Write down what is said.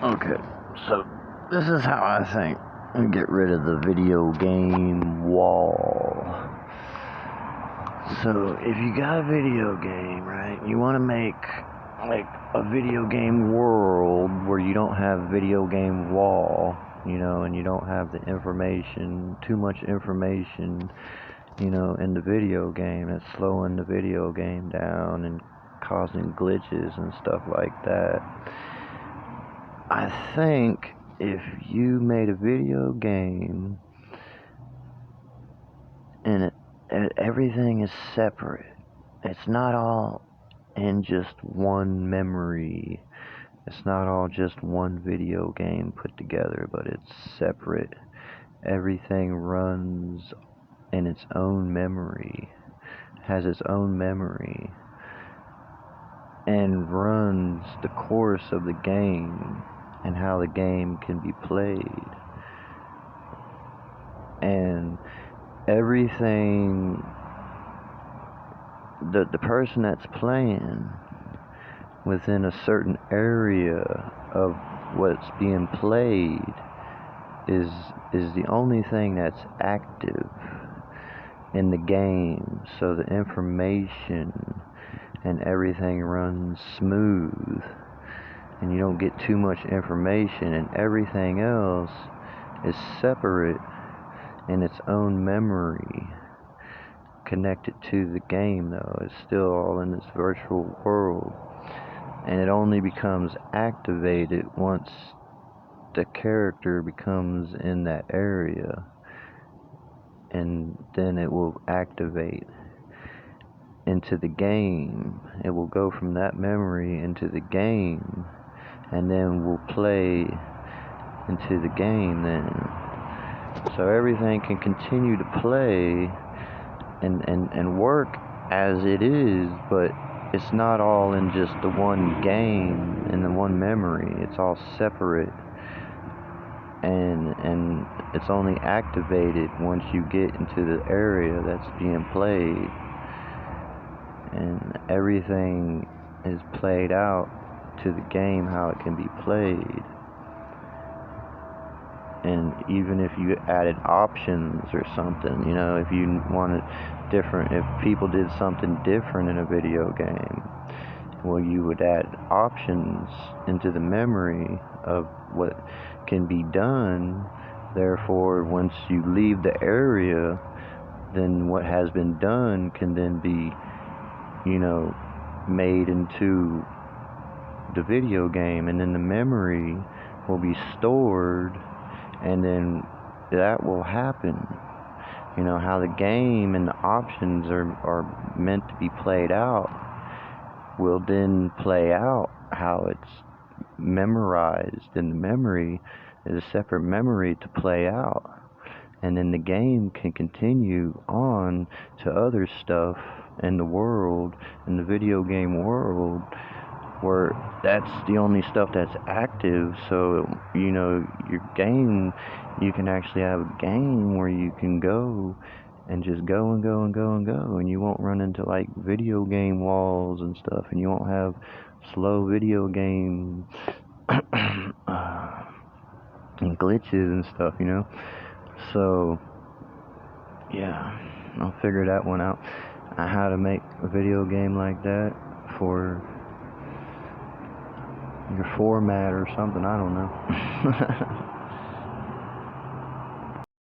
Okay, so this is how I think we get rid of the video game wall. So if you got a video game, right, you want to make like a video game world where you don't have video game wall, and you don't have the information, too much information, in the video game that's slowing the video game down and causing glitches and stuff like that. I think if you made a video game and everything is separate, it's not all in just one memory, it's not all just one video game put together, but it's separate. Everything runs in its own memory, has its own memory, and runs the course of the game and how the game can be played. And everything, the person that's playing within a certain area of what's being played is the only thing that's active in the game, so the information and everything runs smooth and you don't get too much information, and everything else is separate in its own memory connected to the game, though it's still all in this virtual world, and it only becomes activated once the character becomes in that area, and then it will activate into the game. It will go from that memory into the game, and then will play into the game then. So everything can continue to play and work as it is, but it's not all in just the one game and the one memory. It's all separate, and it's only activated once you get into the area that's being played, and everything is played out to the game how it can be played. And even if you added options or something, if you wanted different, if people did something different in a video game, well, you would add options into the memory of what can be done. Therefore, once you leave the area, then what has been done can then be, made into the video game, and then the memory will be stored, and then that will happen. How the game and the options are meant to be played out will then play out how it's memorized in the memory. Is a separate memory to play out, and then the game can continue on to other stuff in the world, in the video game world, where that's the only stuff that's active. So your game, you can actually have a game where you can go and just go and go and go and go, and you won't run into like video game walls and stuff, and you won't have slow video game and glitches and stuff, So yeah, I'll figure that one out, how to make a video game like that for your format or something, I don't know.